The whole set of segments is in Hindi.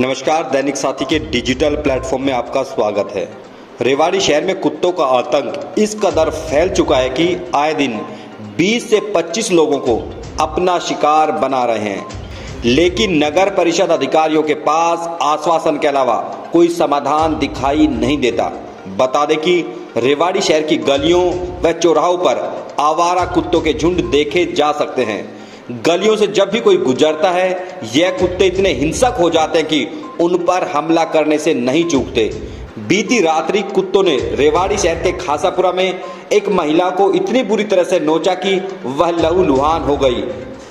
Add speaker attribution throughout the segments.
Speaker 1: नमस्कार, दैनिक साथी के डिजिटल प्लेटफॉर्म में आपका स्वागत है। रेवाड़ी शहर में कुत्तों का आतंक इस कदर फैल चुका है कि आए दिन 20 से 25 लोगों को अपना शिकार बना रहे हैं, लेकिन नगर परिषद अधिकारियों के पास आश्वासन के अलावा कोई समाधान दिखाई नहीं देता। बता दें कि रेवाड़ी शहर की गलियों व चौराहों पर आवारा कुत्तों के झुंड देखे जा सकते हैं। गलियों से जब भी कोई गुजरता है, यह कुत्ते इतने हिंसक हो जाते हैं कि उन पर हमला करने से नहीं चूकते। बीती रात्रि कुत्तों ने रेवाड़ी शहर के खासापुरा में एक महिला को इतनी बुरी तरह से नोचा कि वह लहूलुहान हो गई।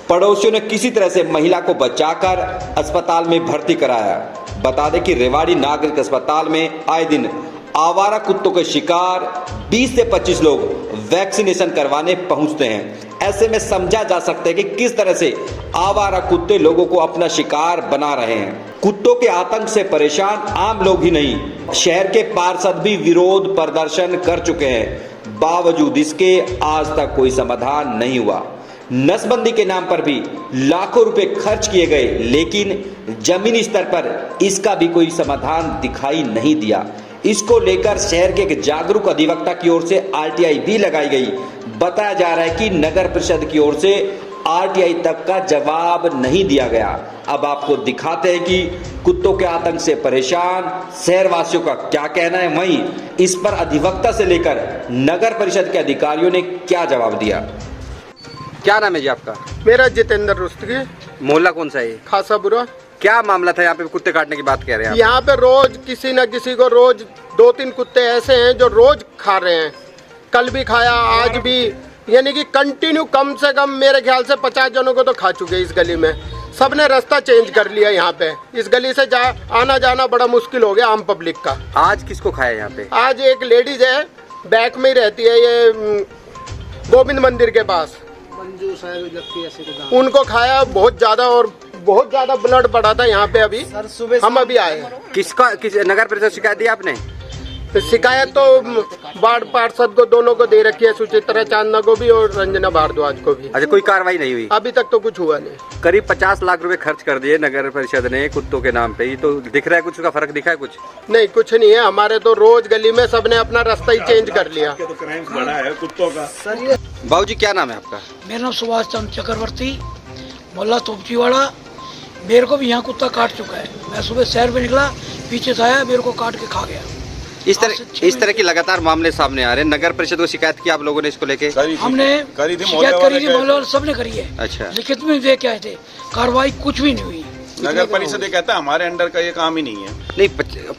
Speaker 1: पड़ोसियों ने किसी तरह से महिला को बचाकर अस्पताल में भर्ती कराया। बता दें कि रेवाड़ी नागरिक अस्पताल में आए दिन आवारा कुत्तों के शिकार 20 से 25 लोग वैक्सीनेशन करवाने पहुंचते हैं। ऐसे में समझा जा सकता है कि किस तरह से आवारा कुत्ते लोगों को अपना शिकार बना रहे हैं। कुत्तों के आतंक से परेशान आम लोग ही नहीं, शहर के पार्षद भी विरोध प्रदर्शन कर चुके हैं। बावजूद इसके आज तक कोई समाधान नहीं हुआ। नसबंदी के नाम पर भी लाखों रुपए खर्च किए गए, लेकिन जमीनी स्तर पर इसका भी कोई समाधान दिखाई नहीं दिया। इसको लेकर शहर के एक जागरूक अधिवक्ता की ओर से आरटीआई भी लगाई गई। बताया जा रहा है कि नगर परिषद की ओर से आरटीआई तक का जवाब नहीं दिया गया। अब आपको दिखाते हैं कि कुत्तों के आतंक से परेशान शहरवासियों का क्या कहना है, वहीं इस पर अधिवक्ता से लेकर नगर परिषद के अधिकारियों ने क्या जवाब दिया। क्या नाम है जी आपका?
Speaker 2: मेरा जितेंद्र रुस्तगी।
Speaker 1: मोहल्ला कौन सा है?
Speaker 2: खासापुरा।
Speaker 1: क्या मामला था? यहाँ पे कुत्ते काटने की बात कह रहे हैं।
Speaker 2: यहाँ पे रोज किसी न किसी को रोज 2-3 कुत्ते ऐसे हैं जो रोज खा रहे हैं। कल भी खाया, आज भी, यानी कि कंटिन्यू कम से कम मेरे ख्याल से 50 जनों को तो खा चुके इस गली में। सबने रास्ता चेंज कर लिया। यहाँ पे इस गली से आना जाना बड़ा मुश्किल हो गया आम पब्लिक का।
Speaker 1: आज किसको खाया यहाँ पे?
Speaker 2: आज एक लेडीज है, बैक में ही रहती है, ये गोविंद मंदिर के पास, उनको खाया बहुत ज्यादा, और बहुत ज्यादा ब्लड पड़ा था यहाँ पे। अभी हम अभी आए।
Speaker 1: किस नगर परिषद शिकायत दी आपने?
Speaker 2: शिकायत तो वार्ड पार्षद को दोनों को दे रखी है, सुचित्रा चांदना को भी और रंजना भारद्वाज को भी।
Speaker 1: अच्छा, कोई कार्रवाई नहीं हुई
Speaker 2: अभी तक? तो कुछ हुआ नहीं।
Speaker 1: करीब 50 लाख रुपए खर्च कर दिए नगर परिषद ने कुत्तों के नाम पे ही, तो दिख रहा है कुछ का फर्क दिखा है? कुछ
Speaker 2: नहीं, कुछ नहीं है। हमारे तो रोज गली में सबने अपना रास्ता ही चेंज कर लिया।
Speaker 3: तो क्राइम बढ़ा है कुत्तों का।
Speaker 1: बाबू जी, क्या नाम है आपका?
Speaker 4: मेरा नाम सुभाष चंद्र चक्रवर्ती, मोहल्ला तोपचीवाड़ा। मेरे को भी यहाँ कुत्ता काट चुका है। मैं सुबह शहर में निकला, पीछे से आया, मेरे को काट के खा गया।
Speaker 1: इस तरह की लगातार मामले सामने आ रहे हैं। नगर परिषद को शिकायत की आप लोगों ने इसको लेके?
Speaker 4: हमने शिकायत करी थी, मोहल्ले वाले सबने करी है।
Speaker 1: अच्छा,
Speaker 4: लिखित में दे के आए थे, कार्रवाई कुछ भी नहीं हुई।
Speaker 3: नगर परिषद ये कहता है हमारे अंडर का ये काम ही नहीं है।
Speaker 1: नहीं,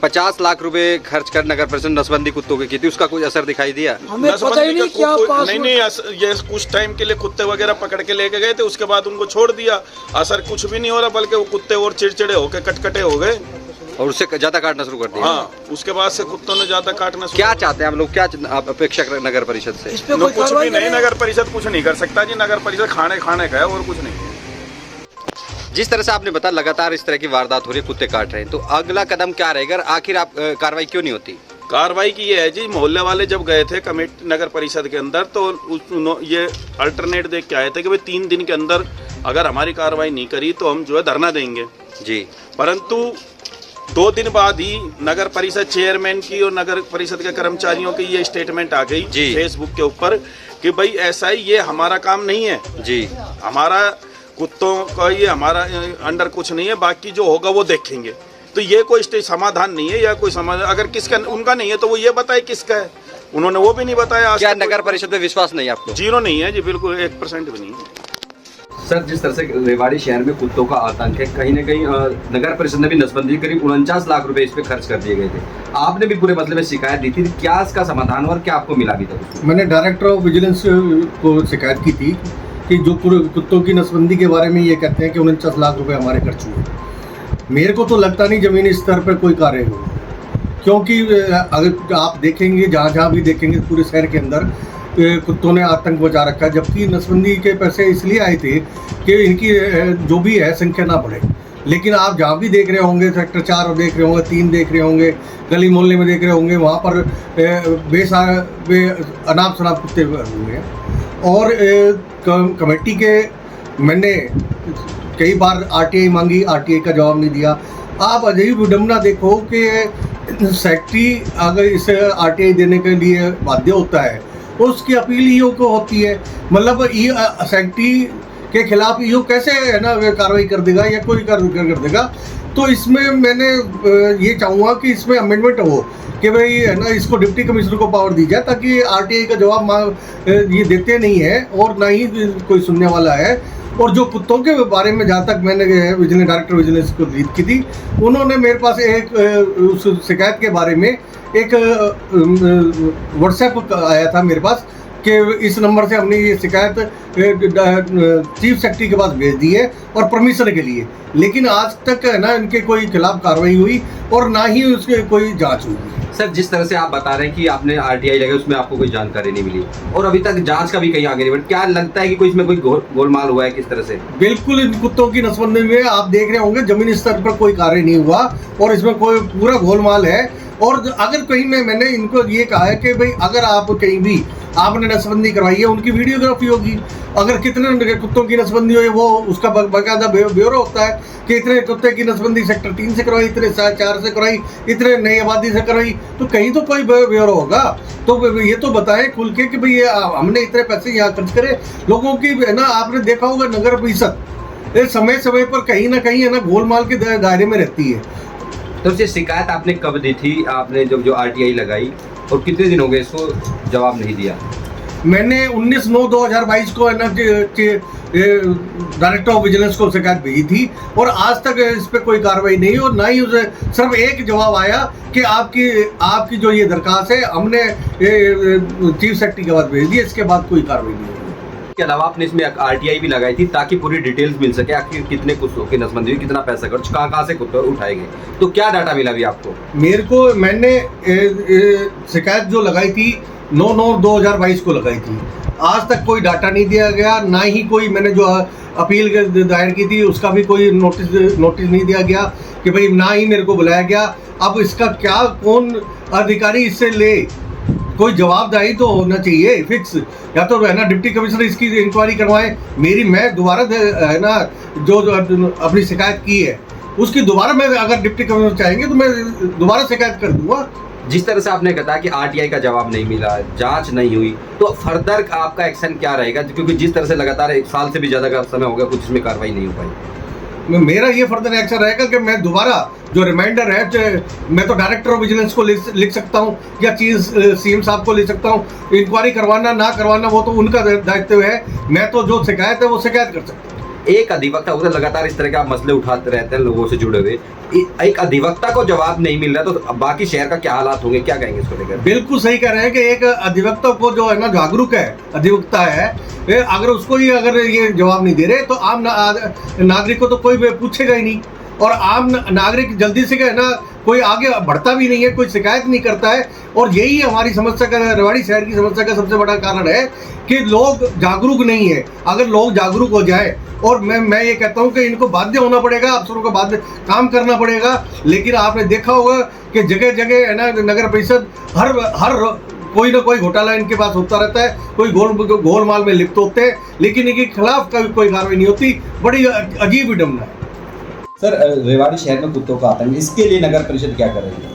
Speaker 1: 50 लाख रुपए खर्च कर नगर परिषद नसबंदी कुत्तों की थी, उसका कुछ असर दिखाई दिया?
Speaker 4: हमें पता ही नहीं क्या पास।
Speaker 3: नहीं, ये कुछ टाइम के लिए कुत्ते वगैरह पकड़ के लेके गए थे, उसके बाद उनको छोड़ दिया। असर कुछ भी नहीं हो रहा, बल्कि वो कुत्ते और चिड़चिड़े होके कटकटे हो गए
Speaker 1: और उससे ज्यादा काटना शुरू कर दिया।
Speaker 3: हाँ, उसके बाद से कुत्तों ने ज्यादा काटना।
Speaker 1: क्या चाहते हैं आप लोग? क्या आप अपेक्षा कर नगर परिषद से?
Speaker 3: कुछ भी नहीं, नगर परिषद कुछ नहीं कर सकता जी। नगर परिषद खाने का है और कुछ नहीं है।
Speaker 1: जिस तरह से आपने बताया लगातार इस तरह की वारदात हो रही है, कुत्ते काट रहे हैं, तो अगला कदम क्या रहेगा? आखिर आप कार्रवाई क्यों नहीं होती?
Speaker 3: कार्रवाई की ये है जी, मोहल्ले वाले जब गए थे कमेटी नगर परिषद के अंदर, तो ये अल्टरनेट देख के आए थे कि भाई 3 दिन के अंदर अगर हमारी कार्रवाई नहीं करी तो हम जो है धरना देंगे
Speaker 1: जी।
Speaker 3: परंतु 2 दिन बाद ही नगर परिषद चेयरमैन की और नगर परिषद के कर्मचारियों की ये स्टेटमेंट आ गई फेसबुक के ऊपर कि भाई ऐसा ही, ये हमारा काम नहीं है जी, हमारा कुत्तों का ये हमारा अंडर कुछ नहीं है, बाकी जो होगा वो देखेंगे। तो ये कोई समाधान नहीं है, या कोई समाधान अगर किसका उनका नहीं है तो वो ये बताए किसका है। उन्होंने वो भी नहीं बताया।
Speaker 1: क्या नगर परिषद में विश्वास नहीं है आपको?
Speaker 3: 0 नहीं है जी, बिल्कुल 1% भी नहीं है।
Speaker 1: सर, जिस तरह से रेवाड़ी शहर में कुत्तों का आतंक है, कहीं न कहीं नगर परिषद ने भी नसबंदी करीब 49 लाख रुपए इस पे खर्च कर दिए गए थे। आपने भी पूरे मसले में शिकायत दी थी, क्या इसका समाधान और क्या आपको मिला अभी तक?
Speaker 5: मैंने डायरेक्टर ऑफ विजिलेंस को शिकायत की थी कि जो कुत्तों की नसबंदी के बारे में ये कहते हैं कि 49 लाख रुपए हमारे खर्च हुए। मेरे को तो लगता नहीं जमीनी स्तर पर कोई कार्य हो, क्योंकि अगर आप देखेंगे जहाँ भी देखेंगे पूरे शहर के अंदर कुत्तों ने आतंक बचा रखा है। जबकि नसबंदी के पैसे इसलिए आए थे कि इनकी जो भी है संख्या ना बढ़े। लेकिन आप जहाँ भी देख रहे होंगे, सेक्टर 4 देख रहे होंगे, 3 देख रहे होंगे, गली मोहल्ले में देख रहे होंगे, वहाँ पर अनाप शनाप कुत्ते हुए हैं। और कमेटी के मैंने कई बार आरटीआई मांगी, आरटीआई का जवाब नहीं दिया। आप अजीब विडम्बना देखो कि सेक्रेटरी अगर इसे आरटीआई देने के लिए बाध्य होता है तो उसकी अपील ईओ को होती है। मतलब सेक्रेटरी के खिलाफ ईओ कैसे है ना कार्रवाई कर देगा या कोई कर देगा। तो इसमें मैंने ये चाहूँगा कि इसमें अमेंडमेंट हो कि भाई है ना इसको डिप्टी कमिश्नर को पावर दी जाए, ताकि आरटीआई का जवाब ये देते नहीं है और ना ही कोई सुनने वाला है। और जो कुत्तों के बारे में जहाँ तक मैंने विजिलेंस डायरेक्टर विजिलेंस को रीड की थी, उन्होंने मेरे पास एक उस शिकायत के बारे में एक व्हाट्सएप आया था मेरे पास कि इस नंबर से हमने ये शिकायत चीफ सेक्रेटरी के पास भेज दी है और परमिशन के लिए, लेकिन आज तक है ना इनके कोई खिलाफ कार्रवाई हुई और ना ही उसके कोई जांच हुई।
Speaker 6: सर, जिस तरह से आप बता रहे हैं कि आपने आरटीआई लगाई उसमें आपको कोई जानकारी नहीं मिली और अभी तक जांच का भी कहीं आगे नहीं बढ़ा, क्या लगता है कि कोई इसमें कोई गोलमाल हुआ है किस तरह से?
Speaker 5: बिल्कुल इन कुत्तों की नसबंदी में आप देख रहे होंगे जमीनी स्तर पर कोई कार्य नहीं हुआ और इसमें कोई पूरा गोलमाल है। और अगर कहीं में मैंने इनको ये कहा है कि भाई अगर आप कहीं भी आपने नसबंदी करवाई है उनकी वीडियोग्राफी होगी, अगर कितने कुत्तों की नसबंदी हुई वो उसका बाकायदा ब्यौरा होता है कि इतने कुत्ते की नसबंदी सेक्टर 3 से करवाई, इतने 4 से करवाई, इतने नई आबादी से करवाई, तो कहीं तो कोई ब्यौरा होगा। तो ये तो बताएं खुल के कि भाई हमने इतने पैसे यहाँ खर्च करे। लोगों की है ना आपने देखा होगा नगर परिषद समय समय पर कहीं ना कहीं है ना गोलमाल के दायरे में रहती है।
Speaker 6: तो ये शिकायत आपने कब दी थी? आपने जब जो आरटीआई लगाई और कितने दिन हो गए इसको जवाब नहीं दिया?
Speaker 5: मैंने 19/9/2022 को है ना डायरेक्टर ऑफ विजिलेंस को शिकायत भेजी थी और आज तक इस पर कोई कार्रवाई नहीं और ना ही उसे सिर्फ एक जवाब आया कि आपकी जो ये दरखास्त है हमने चीफ सेक्रेटरी के पास भेज दी, इसके बाद कोई कार्रवाई नहीं हुई।
Speaker 6: इसके अलावा आपने इसमें आरटीआई भी लगाई थी ताकि पूरी डिटेल्स मिल सके, आखिर कितने कुत्तों की नसबंदी हुई, कितना पैसा खर्च, कहाँ से कुत्ते उठाए गए, तो क्या डाटा मिला अभी आपको?
Speaker 5: मैंने शिकायत जो लगाई थी 9/9/2022 को लगाई थी, आज तक कोई डाटा नहीं दिया गया, ना ही कोई मैंने जो अपील दायर की थी उसका भी कोई नोटिस नहीं दिया गया कि भाई, ना ही मेरे को बुलाया गया। अब इसका क्या कौन अधिकारी इससे ले, कोई जवाबदारी तो होना चाहिए फिक्स, या तो है ना डिप्टी कमिश्नर इसकी इंक्वायरी करवाएं। मैं दोबारा है ना जो अपनी शिकायत की है उसकी दोबारा मैं अगर डिप्टी कमिश्नर चाहेंगे तो मैं दोबारा शिकायत कर दूंगा।
Speaker 6: जिस तरह से आपने कहा कि आरटीआई का जवाब नहीं मिला, जांच नहीं हुई, तो फर्दर आपका एक्शन क्या रहेगा? क्योंकि जिस तरह से लगातार 1 साल से भी ज़्यादा का समय हो गया, कुछ इसमें कार्रवाई नहीं हो पाई।
Speaker 5: मेरा ये फर्दर एक्शन रहेगा कि मैं दोबारा जो रिमाइंडर है, मैं तो डायरेक्टर ऑफ विजिलेंस को लिख सकता हूँ या चीफ सीएम साहब को लिख सकता हूँ। इंक्वायरी करवाना ना करवाना वो तो उनका दायित्व है, मैं तो जो शिकायत है वो शिकायत कर सकता हूँ।
Speaker 6: एक अधिवक्ता उधर लगातार इस तरह के आप मसले उठाते रहते हैं लोगों से जुड़े हुए, एक अधिवक्ता को जवाब नहीं मिल रहा तो बाकी शहर का क्या हालात होंगे, क्या कहेंगे इसको लेकर?
Speaker 5: बिल्कुल सही कह रहे हैं कि एक अधिवक्ता को जो है ना जागरूक है अधिवक्ता है, अगर उसको ही अगर ये जवाब नहीं दे रहे तो आम नागरिक को तो कोई पूछेगा ही नहीं और आम नागरिक जल्दी से है ना कोई आगे बढ़ता भी नहीं है, कोई शिकायत नहीं करता है। और यही हमारी समस्या का, रेवाड़ी शहर की समस्या का सबसे बड़ा कारण है कि लोग जागरूक नहीं है। अगर लोग जागरूक हो जाए, और मैं ये कहता हूँ कि इनको बाध्य होना पड़ेगा, अफसरों को बाध्य काम करना पड़ेगा। लेकिन आपने देखा होगा कि जगह जगह है ना नगर परिषद हर कोई ना कोई घोटाला इनके पास होता रहता है, कोई गोलमाल में लिप्त होते हैं, लेकिन इनके खिलाफ कोई कार्रवाई नहीं होती। बड़ी अजीब विडम्बना है।
Speaker 1: सर, रेवाड़ी शहर में कुत्तों का आतंक, इसके लिए नगर परिषद क्या कर रही है?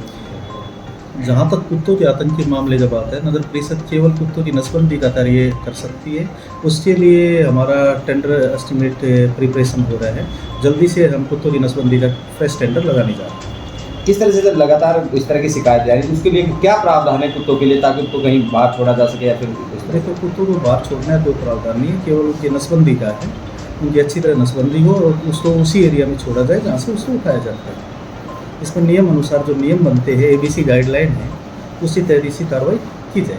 Speaker 7: जहाँ तक कुत्तों के आतंक के मामले की बात है, नगर परिषद केवल कुत्तों की नसबंदी का कार्य कर सकती है। उसके लिए हमारा टेंडर एस्टिमेट प्रिपरेशन हो रहा है, जल्दी से हम कुत्तों की नसबंदी का फ्रेश टेंडर लगाने जा रहे हैं।
Speaker 1: किस तरह से जब लगातार इस तरह की शिकायत जा रही है, उसके लिए क्या प्रावधान है कुत्तों के लिए, ताकि उनको कहीं बाहर छोड़ा जा सके या फिर?
Speaker 7: देखो, कुत्तों को बाहर छोड़ना है कोई प्रावधान नहीं है, केवल उनकी नसबंदी का है। उनकी अच्छी तरह नसबंदी हो और उसको उसी एरिया में छोड़ा जाए जहाँ से उसको उठाया जाता है। इसमें नियम अनुसार जो नियम बनते हैं, ABC गाइडलाइन है, उसी तहत इसी कार्रवाई की जाए।